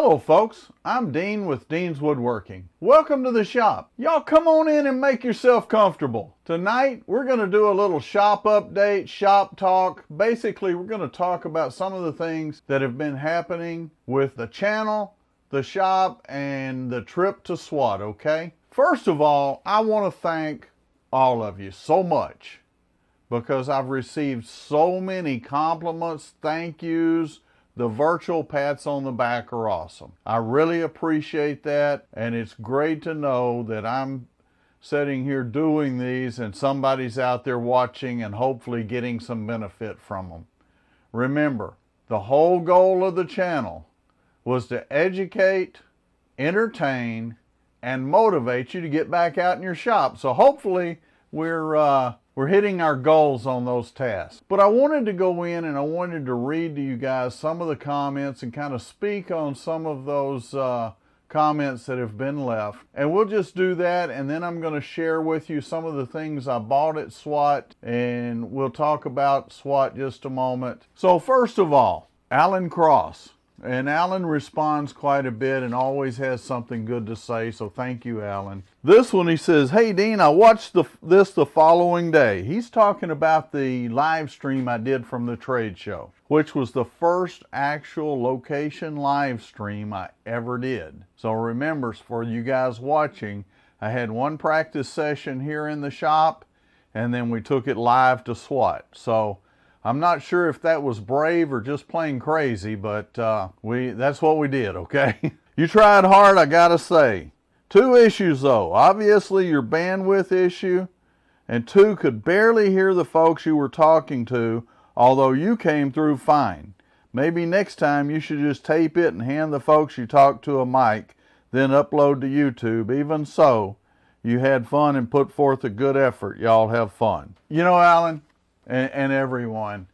Hello folks, I'm Dean with Dean's Woodworking. Welcome to the shop. Y'all come on in and make yourself comfortable. Tonight we're going to do a little shop update, shop talk. Basically we're going to talk about some of the things that have been happening with the channel, the shop, and the trip to SWAT, okay? First of all, I want to thank all of you so much because I've received so many compliments, thank yous. The virtual pats on the back are awesome. I really appreciate that, and it's great to know that I'm sitting here doing these and somebody's out there watching and hopefully getting some benefit from them. Remember, the whole goal of the channel was to educate, entertain, and motivate you to get back out in your shop. So hopefully we're hitting our goals on those tasks. But I wanted to go in and I wanted to read to you guys some of the comments and kind of speak on some of those comments that have been left. And we'll just do that, and then I'm going to share with you some of the things I bought at SWAT, and we'll talk about SWAT just a moment. So first of all, Alan Cross. And Alan responds quite a bit and always has something good to say, so thank you, Alan. This one, he says, "Hey Dean, I watched this the following day." He's talking about the live stream I did from the trade show, which was the first actual location live stream I ever did. So remember, for you guys watching, I had one practice session here in the shop, and then we took it live to SWAT. So I'm not sure if that was brave or just plain crazy, but that's what we did, okay? You tried hard, I gotta say. 2 issues though. Obviously your bandwidth issue, and 2, could barely hear the folks you were talking to, although you came through fine. Maybe next time you should just tape it and hand the folks you talked to a mic, then upload to YouTube. Even so, you had fun and put forth a good effort. Y'all have fun. You know, Alan, and everyone,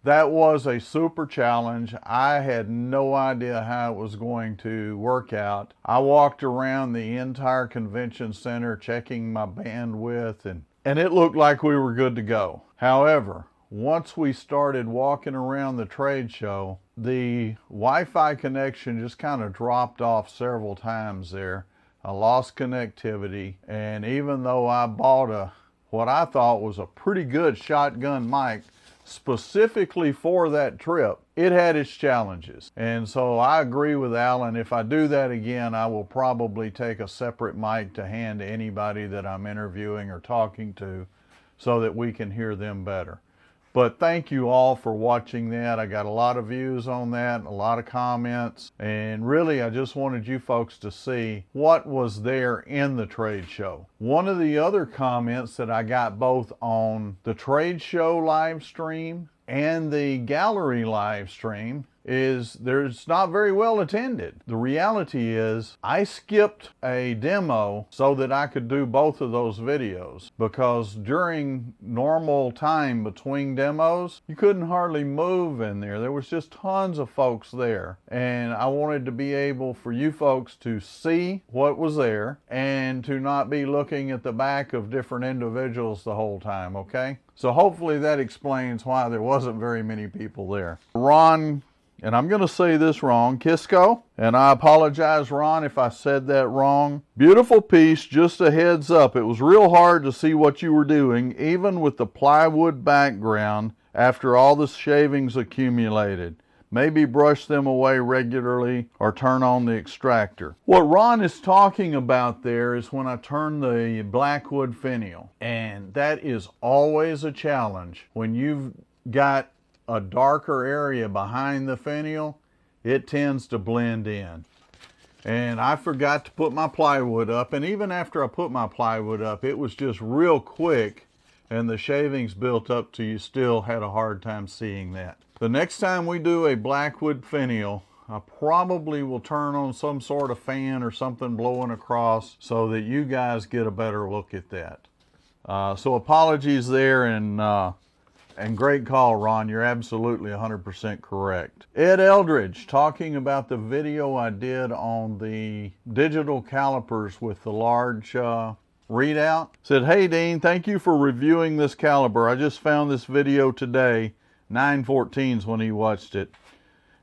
that was a super challenge. I had no idea how it was going to work out. I walked around the entire convention center checking my bandwidth, and it looked like we were good to go. However, once we started walking around the trade show, the Wi-Fi connection just kind of dropped off several times there. I lost connectivity, and even though I bought what I thought was a pretty good shotgun mic specifically for that trip, it had its challenges. And so I agree with Alan. If I do that again, I will probably take a separate mic to hand to anybody that I'm interviewing or talking to so that we can hear them better. But thank you all for watching that. I got a lot of views on that, a lot of comments, and really I just wanted you folks to see what was there in the trade show. One of the other comments that I got both on the trade show live stream and the gallery live stream is it's not very well attended. The reality is I skipped a demo so that I could do both of those videos, because during normal time between demos, you couldn't hardly move in there. There was just tons of folks there, and I wanted to be able for you folks to see what was there and to not be looking at the back of different individuals the whole time, okay? So hopefully that explains why there wasn't very many people there. Ron, and I'm going to say this wrong, Kisco, and I apologize, Ron, if I said that wrong. Beautiful piece, just a heads up. It was real hard to see what you were doing, even with the plywood background after all the shavings accumulated. Maybe brush them away regularly or turn on the extractor. What Ron is talking about there is when I turn the blackwood finial, and that is always a challenge. When you've got a darker area behind the finial, it tends to blend in. And I forgot to put my plywood up, and even after I put my plywood up, it was just real quick, and the shavings built up to you still had a hard time seeing that. The next time we do a blackwood finial, I probably will turn on some sort of fan or something blowing across so that you guys get a better look at that. So apologies there, and great call, Ron. You're absolutely 100% correct. Ed Eldridge, talking about the video I did on the digital calipers with the large readout, said, "Hey Dean, thank you for reviewing this caliper. I just found this video today." 9/14 when he watched it.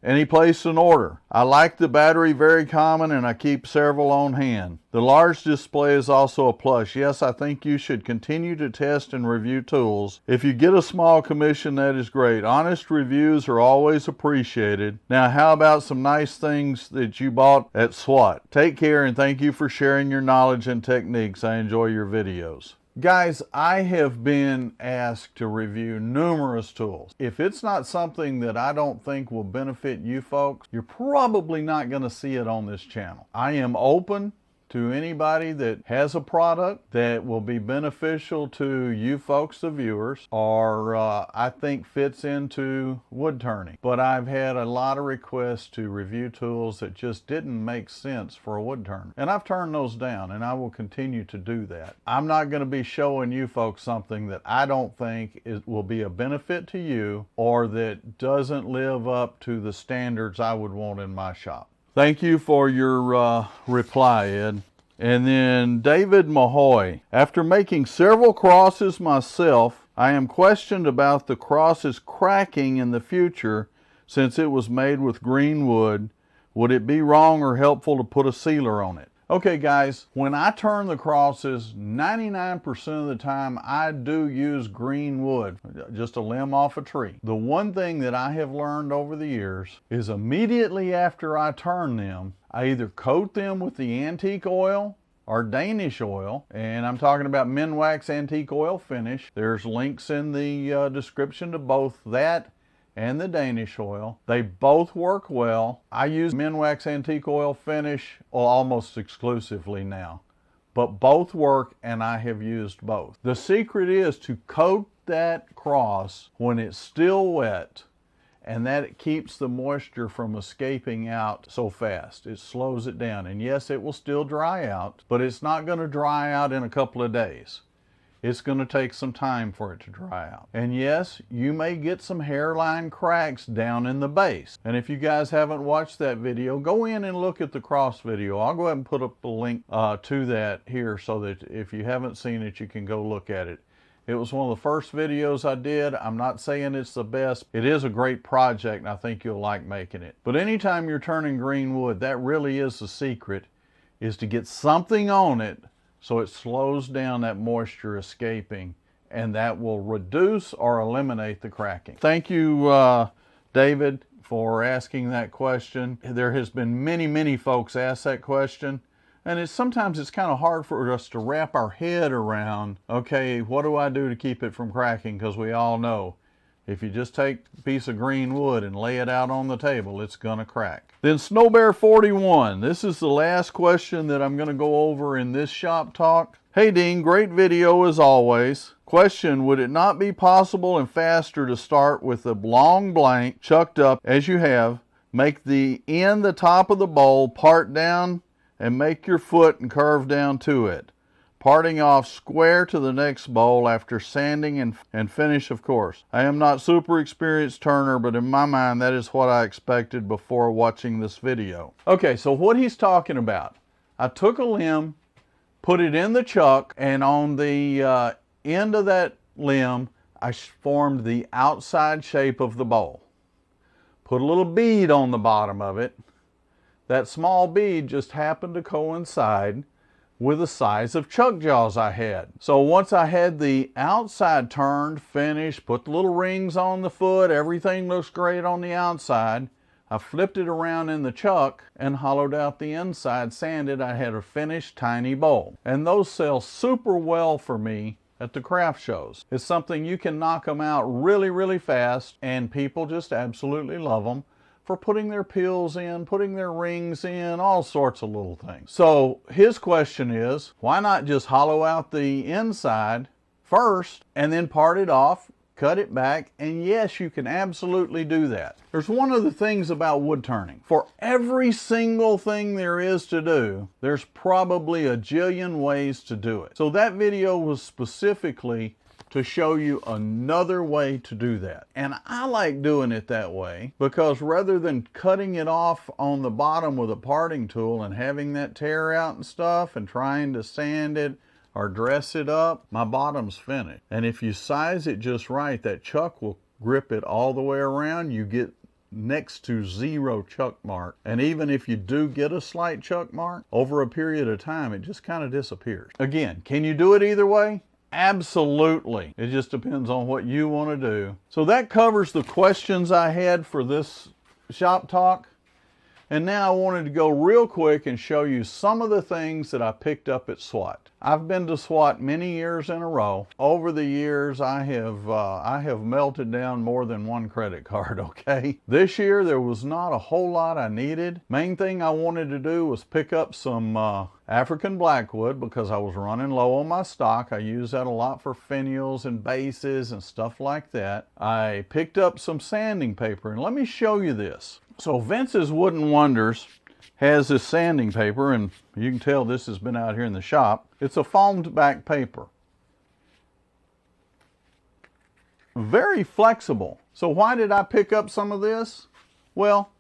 and he placed an order. I like the battery, very common, and I keep several on hand. The large display is also a plus. Yes, I think you should continue to test and review tools. If you get a small commission, that is great. Honest reviews are always appreciated. Now, how about some nice things that you bought at SWAT? Take care, and thank you for sharing your knowledge and techniques. I enjoy your videos. Guys, I have been asked to review numerous tools. If it's not something that I don't think will benefit you folks, you're probably not going to see it on this channel. I am open to anybody that has a product that will be beneficial to you folks, the viewers, or I think fits into wood turning. But I've had a lot of requests to review tools that just didn't make sense for a wood turner. And I've turned those down, and I will continue to do that. I'm not going to be showing you folks something that I don't think will be a benefit to you or that doesn't live up to the standards I would want in my shop. Thank you for your reply, Ed. And then David Mahoy. After making several crosses myself, I am questioned about the crosses cracking in the future since it was made with green wood. Would it be wrong or helpful to put a sealer on it? Okay guys, when I turn the crosses, 99% of the time I do use green wood, just a limb off a tree. The one thing that I have learned over the years is immediately after I turn them, I either coat them with the antique oil or Danish oil, and I'm talking about Minwax antique oil finish. There's links in the description to both that and the Danish oil. They both work well. I use Minwax antique oil finish almost exclusively now, but both work and I have used both. The secret is to coat that cross when it's still wet, and that it keeps the moisture from escaping out so fast. It slows it down, and yes, it will still dry out, but it's not going to dry out in a couple of days. It's going to take some time for it to dry out. And yes, you may get some hairline cracks down in the base. And if you guys haven't watched that video, go in and look at the cross video. I'll go ahead and put up a link to that here so that if you haven't seen it, you can go look at it. It was one of the first videos I did. I'm not saying it's the best. It is a great project, and I think you'll like making it. But anytime you're turning green wood, that really is the secret, is to get something on it so it slows down that moisture escaping, and that will reduce or eliminate the cracking. Thank you, David, for asking that question. There has been many folks ask that question, and sometimes it's kind of hard for us to wrap our head around, okay, what do I do to keep it from cracking? Because we all know if you just take a piece of green wood and lay it out on the table, it's gonna crack. Then Snowbear 41. This is the last question that I'm gonna go over in this shop talk. Hey Dean, great video as always. Question, would it not be possible and faster to start with a long blank chucked up as you have, make the top of the bowl, part down, and make your foot and curve down to it, parting off square to the next bowl after sanding and finish, of course. I am not super experienced turner, but in my mind, that is what I expected before watching this video. Okay, so what he's talking about, I took a limb, put it in the chuck, and on the end of that limb, I formed the outside shape of the bowl. Put a little bead on the bottom of it. That small bead just happened to coincide with the size of chuck jaws I had. So once I had the outside turned, finished, put the little rings on the foot, everything looks great on the outside, I flipped it around in the chuck and hollowed out the inside, sanded. I had a finished tiny bowl. And those sell super well for me at the craft shows. It's something you can knock them out really fast, and people just absolutely love them for putting their pills in, putting their rings in, all sorts of little things. So his question is, why not just hollow out the inside first and then part it off, cut it back, and yes, you can absolutely do that. There's one of the things about wood turning. For every single thing there is to do, there's probably a jillion ways to do it. So that video was specifically to show you another way to do that. And I like doing it that way because rather than cutting it off on the bottom with a parting tool and having that tear out and stuff and trying to sand it or dress it up, my bottom's finished. And if you size it just right, that chuck will grip it all the way around. You get next to zero chuck mark. And even if you do get a slight chuck mark, over a period of time, it just kind of disappears. Again, can you do it either way? Absolutely. It just depends on what you want to do. So that covers the questions I had for this shop talk. And now I wanted to go real quick and show you some of the things that I picked up at SWAT. I've been to SWAT many years in a row. Over the years, I have melted down more than one credit card, okay? This year, there was not a whole lot I needed. Main thing I wanted to do was pick up some African blackwood because I was running low on my stock. I use that a lot for finials and bases and stuff like that. I picked up some sanding paper, and let me show you this. So Vince's Wooden Wonders has this sanding paper, and you can tell this has been out here in the shop. It's a foamed back paper. Very flexible. So why did I pick up some of this? Well,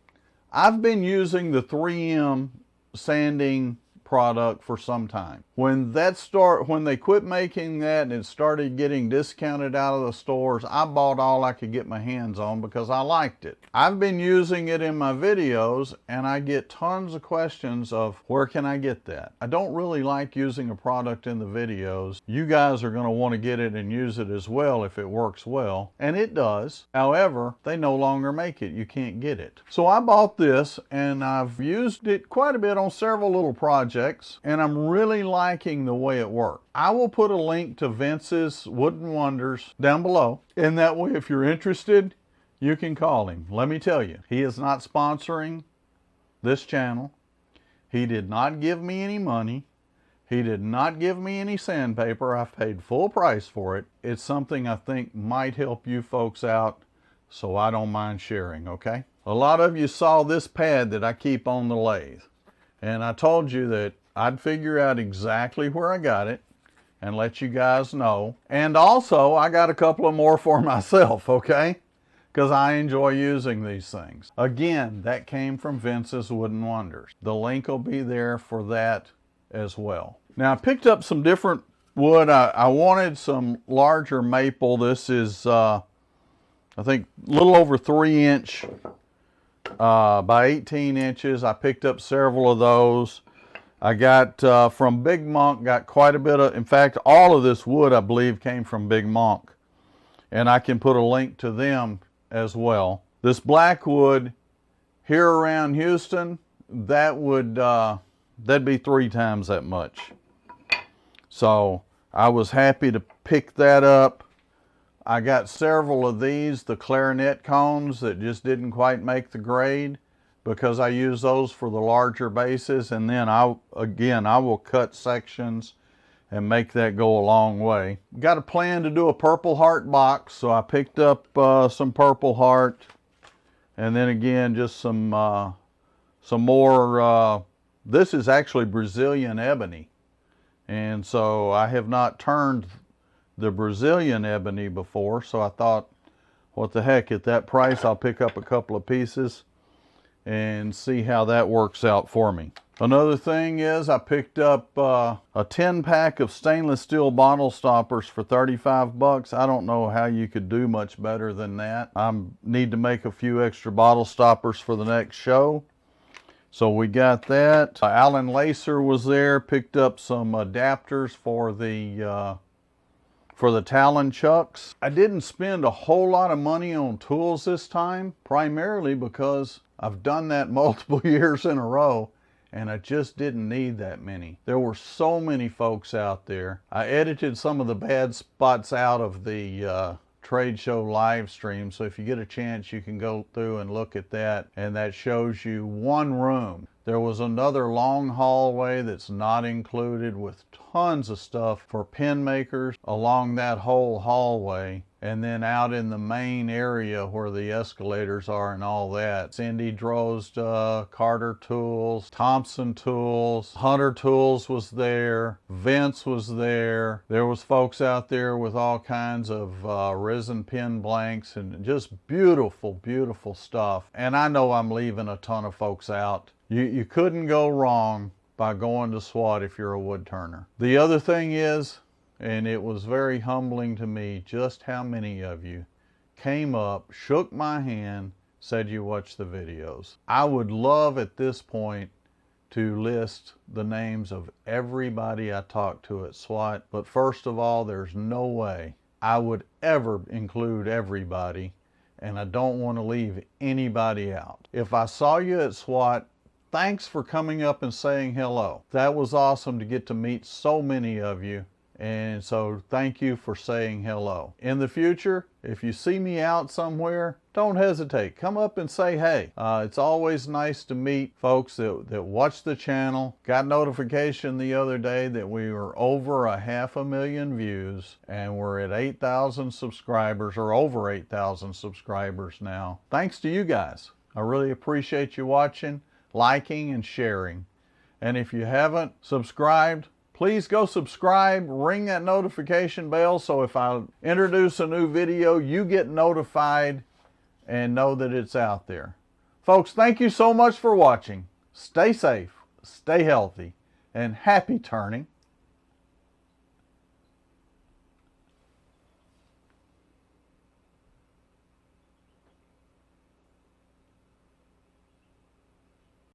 I've been using the 3M sanding product for some time. When they quit making that and it started getting discounted out of the stores, I bought all I could get my hands on because I liked it. I've been using it in my videos and I get tons of questions of where can I get that? I don't really like using a product in the videos. You guys are going to want to get it and use it as well if it works well, and it does. However, they no longer make it. You can't get it. So I bought this and I've used it quite a bit on several little projects, and I'm really liking the way it works. I will put a link to Vince's Wooden Wonders down below, and that way if you're interested, you can call him. Let me tell you, he is not sponsoring this channel. He did not give me any money. He did not give me any sandpaper. I've paid full price for it. It's something I think might help you folks out, so I don't mind sharing, okay? A lot of you saw this pad that I keep on the lathe, and I told you that I'd figure out exactly where I got it and let you guys know. And also, I got a couple of more for myself, okay? Because I enjoy using these things. Again, that came from Vince's Wooden Wonders. The link will be there for that as well. Now, I picked up some different wood. I wanted some larger maple. This is, I think, a little over 3-inch by 18 inches. I picked up several of those. I got from Big Monk, got quite a bit of, in fact, all of this wood, I believe, came from Big Monk. And I can put a link to them as well. This blackwood here around Houston, that would, that'd be 3 times that much. So I was happy to pick that up. I got several of these, the clarinet cones that just didn't quite make the grade, because I use those for the larger bases, and then I will cut sections and make that go a long way. Got a plan to do a Purple Heart box, so I picked up some Purple Heart, and then again just some more. This is actually Brazilian ebony, and so I have not turned the Brazilian ebony before, so I thought, what the heck, at that price I'll pick up a couple of pieces and see how that works out for me. Another thing is I picked up a 10-pack of stainless steel bottle stoppers for 35 bucks. I don't know how you could do much better than that. I need to make a few extra bottle stoppers for the next show. So we got that. Alan Lacer was there, picked up some adapters for the Talon chucks. I didn't spend a whole lot of money on tools this time, primarily because I've done that multiple years in a row, and I just didn't need that many. There were so many folks out there. I edited some of the bad spots out of the trade show live stream, so if you get a chance, you can go through and look at that, and that shows you one room. There was another long hallway that's not included with tons of stuff for pen makers along that whole hallway. And then out in the main area where the escalators are and all that, Cindy Drozda, Carter Tools, Thompson Tools, Hunter Tools was there, Vince was there. There was folks out there with all kinds of resin pen blanks and just beautiful, beautiful stuff. And I know I'm leaving a ton of folks out. You couldn't go wrong by going to SWAT if you're a wood turner. The other thing is, and it was very humbling to me just how many of you came up, shook my hand, said you watched the videos. I would love at this point to list the names of everybody I talked to at SWAT, but first of all, there's no way I would ever include everybody, and I don't want to leave anybody out. If I saw you at SWAT, thanks for coming up and saying hello. That was awesome to get to meet so many of you, and so thank you for saying hello. In the future, if you see me out somewhere, don't hesitate. Come up and say hey. It's always nice to meet folks that watch the channel. Got notification the other day that we were over 500,000 views and we're at 8,000 subscribers, or over 8,000 subscribers now. Thanks to you guys. I really appreciate you watching, liking, and sharing. And if you haven't subscribed, please go subscribe, ring that notification bell so if I introduce a new video, you get notified and know that it's out there. Folks, thank you so much for watching. Stay safe, stay healthy, and happy turning.